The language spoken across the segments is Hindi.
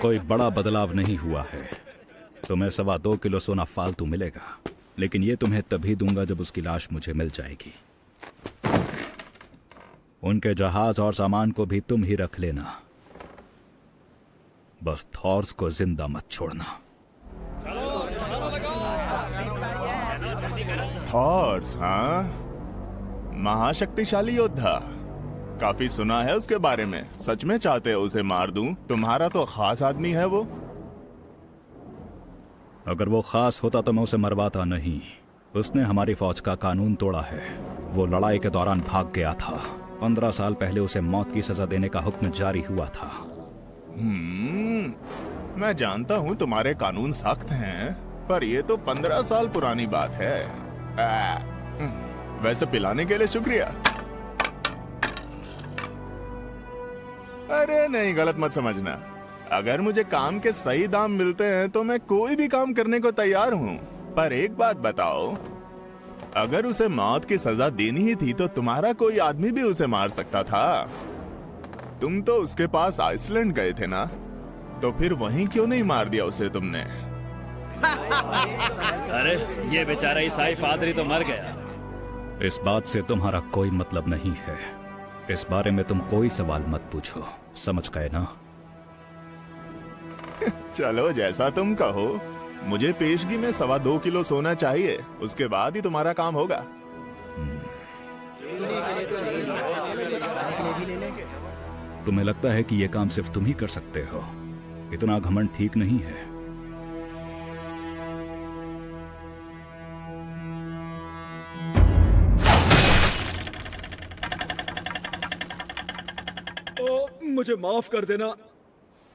कोई बड़ा बदलाव नहीं हुआ है। तुम्हें 2.25 किलो सोना फालतू मिलेगा, लेकिन ये तुम्हें तभी दूंगा जब उसकी लाश मुझे मिल जाएगी। उनके जहाज और सामान को भी तुम ही रख लेना, बस थॉर्स को जिंदा मत छोड़ना। थॉर्स? हाँ, महाशक्तिशाली योद्धा। काफी सुना है उसके बारे में। सच में चाहते हो उसे मार दूं? तुम्हारा तो खास आदमी है वो। अगर वो खास होता तो मैं उसे मरवाता नहीं। उसने हमारी फौज का कानून तोड़ा है। वो लड़ाई के दौरान भाग गया था। 15 साल पहले उसे मौत की सजा देने का हुक्म जारी हुआ था। मैं जानता हूँ तुम्हारे कानून सख्त हैं, पर ये तो 15 साल पुरानी बात है। वैसे पिलाने के लिए शुक्रिया। अरे नहीं, गलत मत समझना। अगर मुझे काम के सही दाम मिलते हैं तो मैं कोई भी काम करने को तैयार हूँ। पर एक बात बताओ, अगर उसे मौत की सजा देनी ही थी तो तुम्हारा कोई आदमी भी उसे मार सकता था। तुम तो उसके पास आइसलैंड गए थे ना, तो फिर वहीं क्यों नहीं मार दिया उसे तुमने? अरे ये बेचारा ईसाई पादरी तो मर गया। इस बात से तुम्हारा कोई मतलब नहीं है। इस बारे में तुम कोई सवाल मत पूछो, समझ गए ना? चलो जैसा तुम कहो। मुझे पेशगी में 2.25 किलो सोना चाहिए, उसके बाद ही तुम्हारा काम होगा। तुम्हें लगता है कि यह काम सिर्फ तुम ही कर सकते हो? इतना घमंड ठीक नहीं है। मुझे माफ कर देना,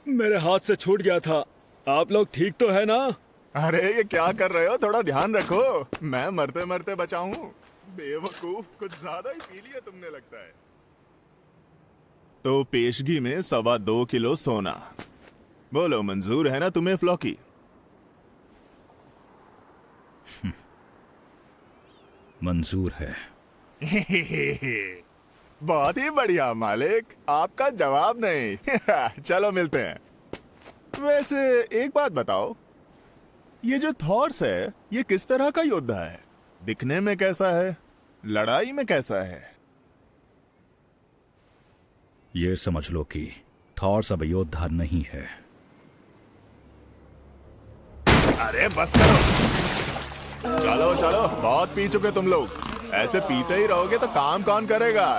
मेरे हाथ से छूट गया था। आप लोग ठीक तो है ना? अरे ये क्या कर रहे हो? थोड़ा ध्यान रखो। मैं मरते मरते बचा हूँ। बेवकूफ, कुछ ज्यादा ही पी लिया तुमने लगता है। तो पेशगी में 2.25 किलो सोना। बोलो, मंजूर है ना तुम्हें फ्लॉकी? मंजूर है। बहुत ही बढ़िया मालिक, आपका जवाब नहीं। चलो मिलते हैं। वैसे एक बात बताओ, ये जो थॉर्स है ये किस तरह का योद्धा है? दिखने में कैसा है? लड़ाई में कैसा है? ये समझ लो कि थॉर्स अब योद्धा नहीं है। अरे बस करो। चलो चलो, बहुत पी चुके तुम लोग। ऐसे पीते ही रहोगे तो काम कौन करेगा?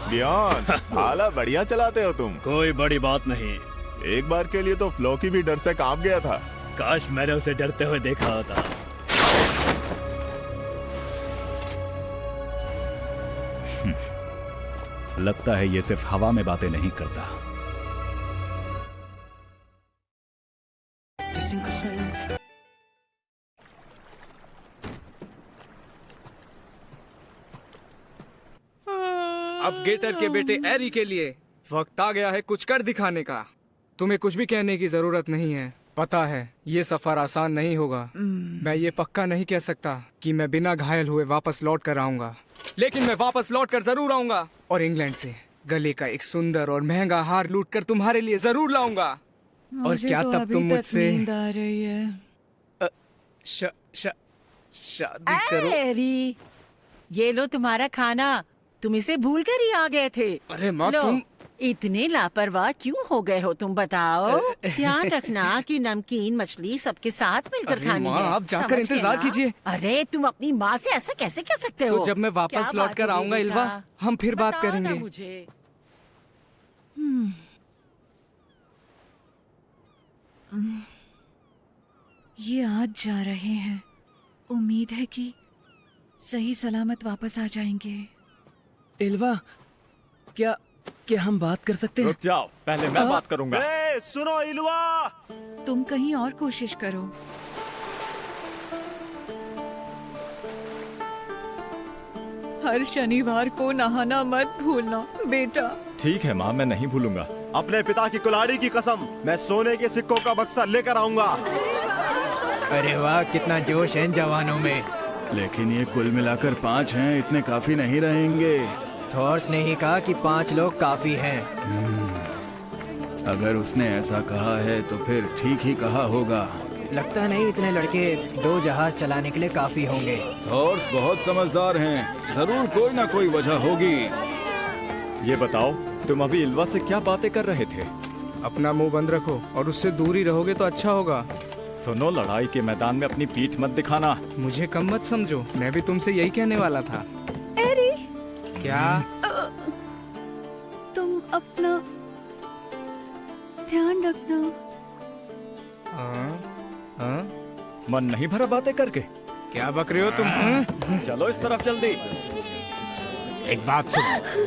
लियोन, हाला बढ़िया चलाते हो तुम। कोई बड़ी बात नहीं। एक बार के लिए तो फ्लॉकी भी डर से कांप गया था। काश मैंने उसे डरते हुए देखा होता। लगता है ये सिर्फ हवा में बातें नहीं करता। अब गेटर के बेटे एरी के लिए वक्त आ गया है कुछ कर दिखाने का। तुम्हें कुछ भी कहने की जरूरत नहीं है। पता है ये सफर आसान नहीं होगा। मैं ये पक्का नहीं कह सकता कि मैं बिना घायल हुए वापस लौट कर आऊंगा, लेकिन मैं वापस लौट कर जरूर आऊंगा और इंग्लैंड से गले का एक सुंदर और महंगा हार लूट कर तुम्हारे लिए जरूर लाऊंगा। और क्या तो तब तुम मुझसे नींद आ रही है। शादी करो? एरी, ये लो तुम्हारा खाना। तुम इसे भूल कर ही आ गए थे। अरे माँ, लो, तुम इतने लापरवाह क्यों हो गए हो तुम? बताओ। ध्यान रखना कि नमकीन मछली सबके साथ मिलकर अरे खानी माँ, है। आप जाकर समझ गए इंतजार ना? कीजिए। अरे तुम अपनी माँ से ऐसा कैसे कह सकते हो? तो जब मैं वापस क्या लौट बात कर हो गई आऊंगा बेटा? इल्वा, हम फिर बात बताओ ना करेंगे। मुझे। ये आज जा रहे हैं। उम्मीद है कि सही सलामत वापस आ जाएंगे। इल्वा, क्या हम बात कर सकते हैं? रुक जाओ, पहले मैं बात करूंगा। सुनो इल्वा, तुम कहीं और कोशिश करो। हर शनिवार को नहाना मत भूलना बेटा। ठीक है माँ, मैं नहीं भूलूंगा। अपने पिता की कुल्हाड़ी की कसम, मैं सोने के सिक्कों का बक्सा लेकर आऊंगा। अरे वाह, कितना जोश है इन जवानों में। लेकिन ये कुल मिलाकर 5 हैं, इतने काफी नहीं रहेंगे। थॉर्स ने ही कहा कि 5 लोग काफी हैं। अगर उसने ऐसा कहा है तो फिर ठीक ही कहा होगा। लगता नहीं इतने लड़के 2 जहाज चलाने के लिए काफी होंगे। थॉर्स बहुत समझदार हैं, जरूर कोई ना कोई वजह होगी। ये बताओ, तुम अभी इल्वा से क्या बातें कर रहे थे? अपना मुंह बंद रखो और उससे दूर ही रहोगे तो अच्छा होगा। सुनो, लड़ाई के मैदान में अपनी पीठ मत दिखाना। मुझे कम मत समझो, मैं भी तुमसे यही कहने वाला था। एरी, क्या? तुम अपना ध्यान रखना। हाँ? मन नहीं भरा बातें करके? क्या बक रहे हो तुम? हाँ? चलो इस तरफ जल्दी। एक बात सुनो,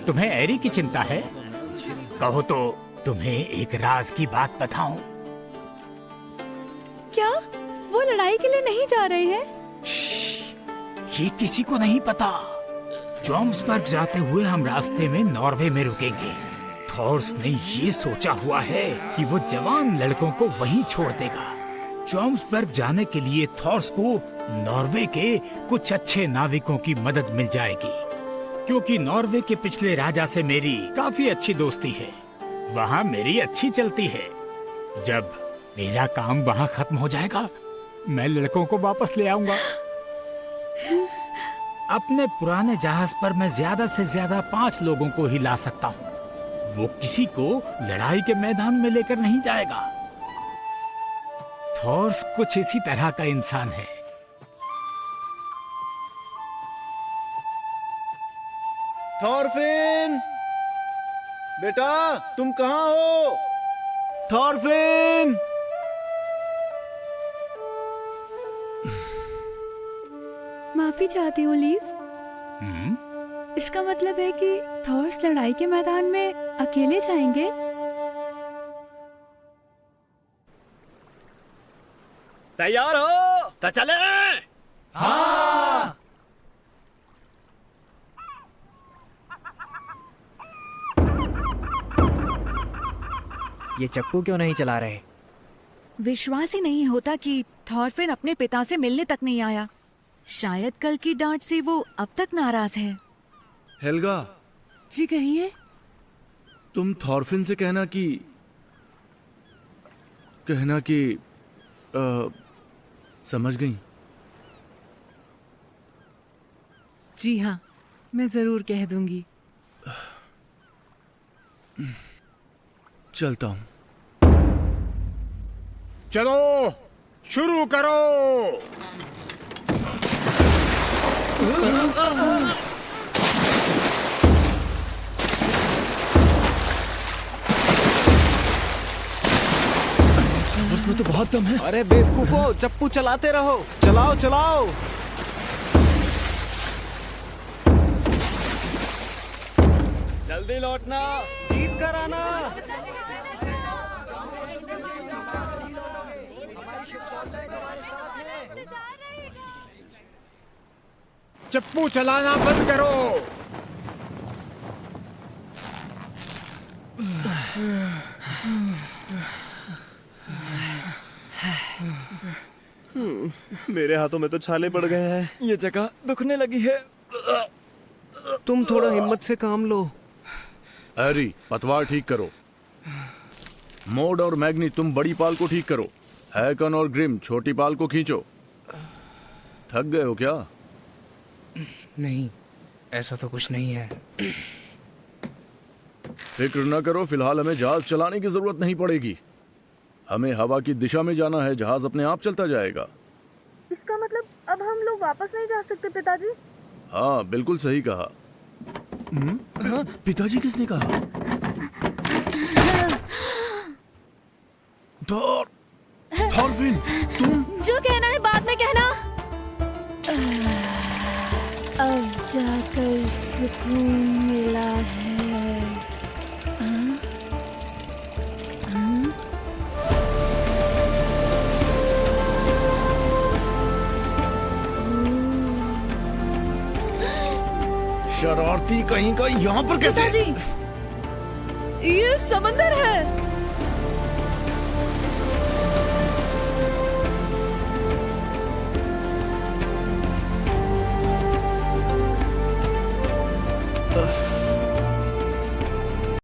तुम्हें एरी की चिंता है? कहो तो तुम्हें एक राज की बात बताऊं। क्या वो लड़ाई के लिए नहीं जा रहे हैं? ये किसी को नहीं पता। जॉम्सबर्ग जाते हुए हम रास्ते में नॉर्वे में रुकेंगे। थॉर्स ने ये सोचा हुआ है कि वो जवान लड़कों को वहीं छोड़ देगा। जॉम्सबर्ग जाने के लिए थॉर्स को नॉर्वे के कुछ अच्छे नाविकों की मदद मिल जाएगी, क्योंकि नॉर्वे के पिछले राजा से मेरी काफी अच्छी दोस्ती है। वहाँ मेरी अच्छी चलती है। जब मेरा काम वहाँ खत्म हो जाएगा, मैं लड़कों को वापस ले आऊंगा। अपने पुराने जहाज पर मैं ज्यादा से ज्यादा 5 लोगों को ही ला सकता हूँ। वो किसी को लड़ाई के मैदान में लेकर नहीं जाएगा। थॉर्स कुछ इसी तरह का इंसान है। थॉरफिन, बेटा तुम कहाँ हो? थॉरफिन! माफी चाहती हूँ लीव। इसका मतलब है कि थॉर्स लड़ाई के मैदान में अकेले जाएंगे? तैयार हो तो चले। हाँ। ये चप्पू क्यों नहीं चला रहे? विश्वास ही नहीं होता कि थॉरफिन अपने पिता से मिलने तक नहीं आया। शायद कल की डांट से वो अब तक नाराज है। हेल्गा, जी कहिए। तुम थॉरफिन से कहना कि समझ गई? जी हाँ, मैं जरूर कह दूंगी। चलता हूँ। चलो शुरू करो। उसमें तो बहुत दम है। अरे बेवकूफो, चप्पू चलाते रहो। चलाओ चलाओ। जल्दी लौटना। जीत कर आना। चप्पू चलाना बंद करो। मेरे हाथों में तो छाले पड़ गए हैं। ये जगह दुखने लगी है। तुम थोड़ा हिम्मत से काम लो। हैरी, पतवार ठीक करो। मोड और मैग्नी, तुम बड़ी पाल को ठीक करो। हैकन और ग्रिम, छोटी पाल को खींचो। थक गए हो क्या? नहीं, ऐसा तो कुछ नहीं है। फिक्र न करो, फिलहाल हमें जहाज चलाने की जरूरत नहीं पड़ेगी। हमें हवा की दिशा में जाना है, जहाज अपने आप चलता जाएगा। इसका मतलब अब हम लोग वापस नहीं जा सकते पिताजी? हाँ, बिल्कुल सही कहा। पिताजी किसने कहा? थॉरफिन, तुम? जो कहना है बाद में कहना। अब जाकर सुकून मिला है। शरारती कहीं का, यहाँ पर कैसे? पिताजी, ये समंदर है।